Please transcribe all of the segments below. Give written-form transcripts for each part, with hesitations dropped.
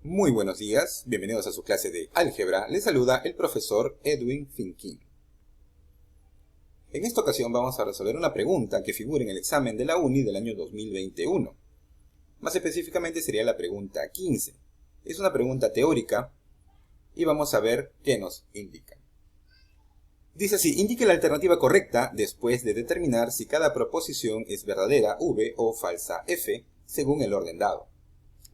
Muy buenos días, bienvenidos a su clase de álgebra. Les saluda el profesor Edwin Finkin. En esta ocasión vamos a resolver una pregunta que figura en el examen de la UNI del año 2021. Más específicamente sería la pregunta 15. Es una pregunta teórica y vamos a ver qué nos indica. Dice así: indique la alternativa correcta después de determinar si cada proposición es verdadera V o falsa F según el orden dado.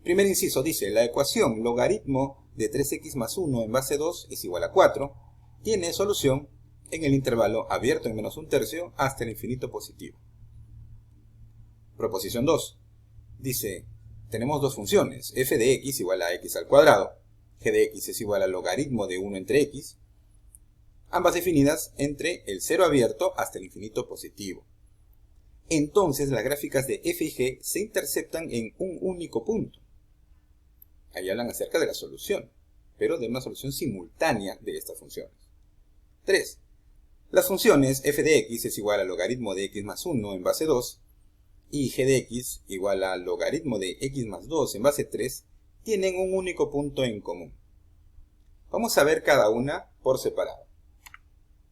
Primer inciso dice: la ecuación logaritmo de 3x más 1 en base 2 es igual a 4 tiene solución en el intervalo abierto en menos un tercio hasta el infinito positivo. Proposición 2. Dice, tenemos dos funciones, f de x igual a x al cuadrado, g de x es igual al logaritmo de 1 entre x, ambas definidas entre el cero abierto hasta el infinito positivo. Entonces las gráficas de f y g se interceptan en un único punto. Ahí hablan acerca de la solución, pero de una solución simultánea de estas funciones. 3. Las funciones f de x es igual al logaritmo de x más 1 en base 2 y g de x igual al logaritmo de x más 2 en base 3 tienen un único punto en común. Vamos a ver cada una por separado.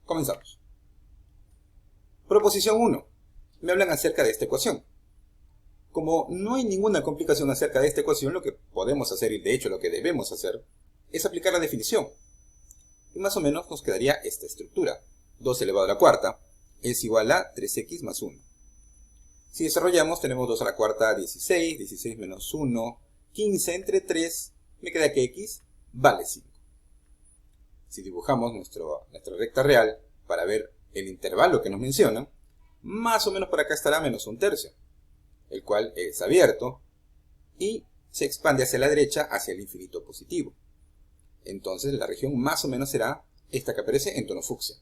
Comenzamos. Proposición 1. Me hablan acerca de esta ecuación. Como no hay ninguna complicación acerca de esta ecuación, lo que podemos hacer, y de hecho lo que debemos hacer, es aplicar la definición. Y más o menos nos quedaría esta estructura. 2 elevado a la cuarta es igual a 3x más 1. Si desarrollamos, tenemos 2 a la cuarta, 16, 16 menos 1, 15 entre 3, me queda que x vale 5. Si dibujamos nuestra recta real para ver el intervalo que nos menciona, más o menos por acá estará menos un tercio, el cual es abierto y se expande hacia la derecha hacia el infinito positivo. Entonces la región más o menos será esta que aparece en tono fucsia.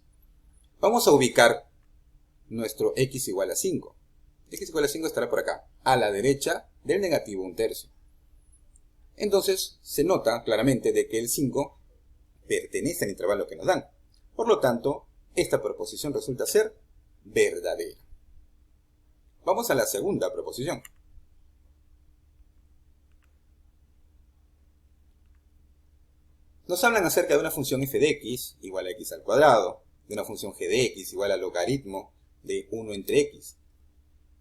Vamos a ubicar nuestro x igual a 5. X igual a 5 estará por acá, a la derecha del negativo un tercio. Entonces se nota claramente de que el 5 pertenece al intervalo que nos dan. Por lo tanto, esta proposición resulta ser verdadera. Vamos a la segunda proposición. Nos hablan acerca de una función f de x igual a x al cuadrado, de una función g de x igual al logaritmo de 1 entre x.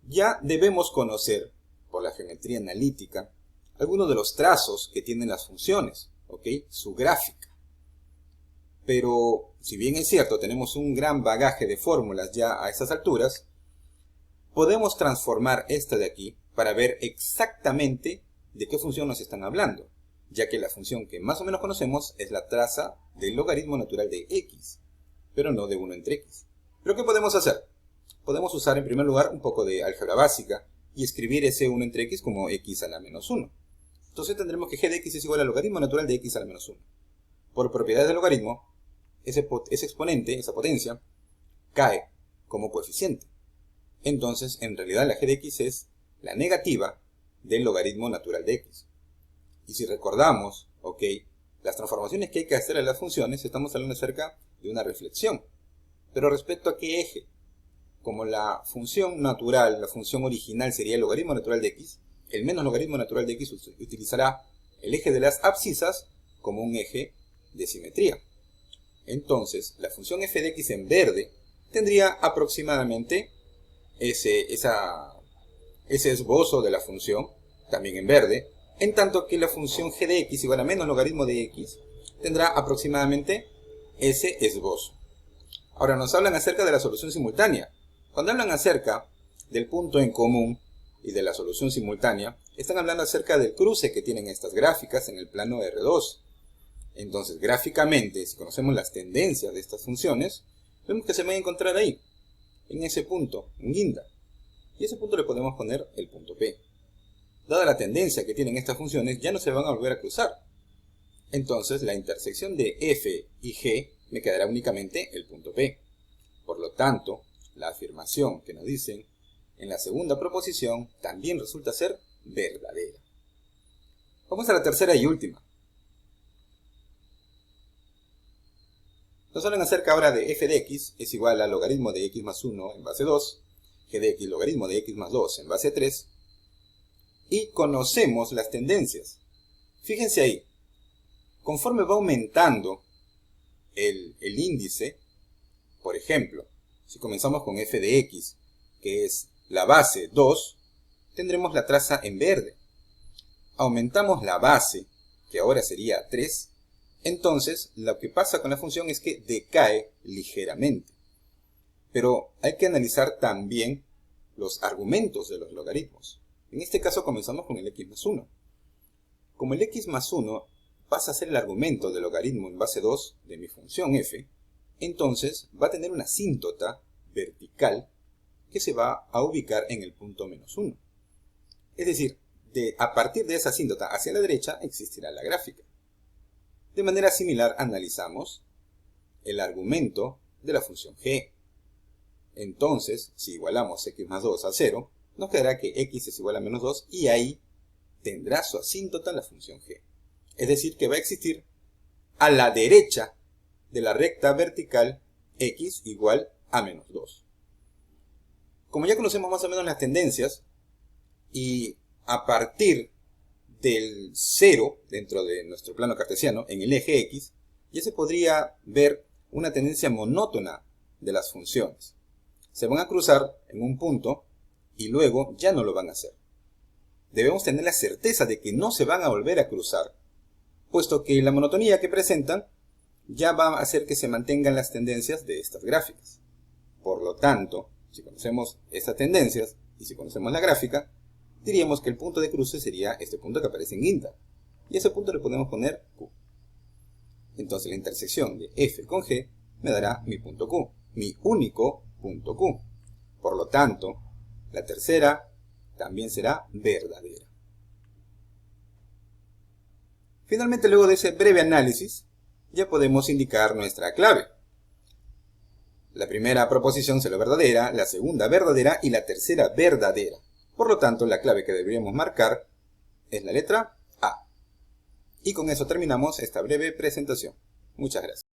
Ya debemos conocer, por la geometría analítica, algunos de los trazos que tienen las funciones, ¿ok? Su gráfica. Pero, si bien es cierto, tenemos un gran bagaje de fórmulas ya a estas alturas, podemos transformar esta de aquí para ver exactamente de qué función nos están hablando, ya que la función que más o menos conocemos es la traza del logaritmo natural de x, pero no de 1 entre x. ¿Pero qué podemos hacer? Podemos usar en primer lugar un poco de álgebra básica y escribir ese 1 entre x como x a la menos 1. Entonces tendremos que g de x es igual al logaritmo natural de x a la menos 1. Por propiedades del logaritmo, ese exponente, esa potencia, cae como coeficiente. Entonces, en realidad la g de x es la negativa del logaritmo natural de x. Y si recordamos, ok, las transformaciones que hay que hacer a las funciones, estamos hablando acerca de una reflexión. Pero respecto a qué eje, como la función natural, la función original sería el logaritmo natural de x, el menos logaritmo natural de x utilizará el eje de las abscisas como un eje de simetría. Entonces, la función f de x en verde tendría aproximadamente ese esbozo de la función, también en verde, en tanto que la función g de x igual a menos logaritmo de x tendrá aproximadamente ese esbozo. Ahora nos hablan acerca de la solución simultánea. Cuando hablan acerca del punto en común y de la solución simultánea, están hablando acerca del cruce que tienen estas gráficas en el plano R2. Entonces, gráficamente, si conocemos las tendencias de estas funciones, vemos que se van a encontrar ahí, en ese punto, en guinda. Y a ese punto le podemos poner el punto P. Dada la tendencia que tienen estas funciones, ya no se van a volver a cruzar. Entonces, la intersección de f y g me quedará únicamente el punto P. Por lo tanto, la afirmación que nos dicen en la segunda proposición también resulta ser verdadera. Vamos a la tercera y última. Nos hablan acerca ahora de f de x es igual al logaritmo de x más 1 en base 2, g de x logaritmo de x más 2 en base 3, y conocemos las tendencias. Fíjense ahí, conforme va aumentando el índice, por ejemplo, si comenzamos con f de x, que es la base 2, tendremos la traza en verde. Aumentamos la base, que ahora sería 3, entonces lo que pasa con la función es que decae ligeramente. Pero hay que analizar también los argumentos de los logaritmos. En este caso comenzamos con el x más 1. Como el x más 1 pasa a ser el argumento del logaritmo en base 2 de mi función f, entonces va a tener una asíntota vertical que se va a ubicar en el punto menos 1. Es decir, a partir de esa asíntota hacia la derecha existirá la gráfica. De manera similar analizamos el argumento de la función g. Entonces, si igualamos x más 2 a 0, nos quedará que x es igual a menos 2 y ahí tendrá su asíntota la función g. Es decir, que va a existir a la derecha de la recta vertical x igual a menos 2. Como ya conocemos más o menos las tendencias, y a partir del 0 dentro de nuestro plano cartesiano, en el eje x, ya se podría ver una tendencia monótona de las funciones. Se van a cruzar en un punto y luego ya no lo van a hacer. Debemos tener la certeza de que no se van a volver a cruzar, puesto que la monotonía que presentan ya va a hacer que se mantengan las tendencias de estas gráficas. Por lo tanto, si conocemos estas tendencias y si conocemos la gráfica, diríamos que el punto de cruce sería este punto que aparece en guinda. Y a ese punto le podemos poner Q. Entonces la intersección de F con G me dará mi punto Q, mi único punto Q. Por lo tanto, la tercera también será verdadera. Finalmente, luego de ese breve análisis, ya podemos indicar nuestra clave. La primera proposición será verdadera, la segunda verdadera y la tercera verdadera. Por lo tanto, la clave que deberíamos marcar es la letra A. Y con eso terminamos esta breve presentación. Muchas gracias.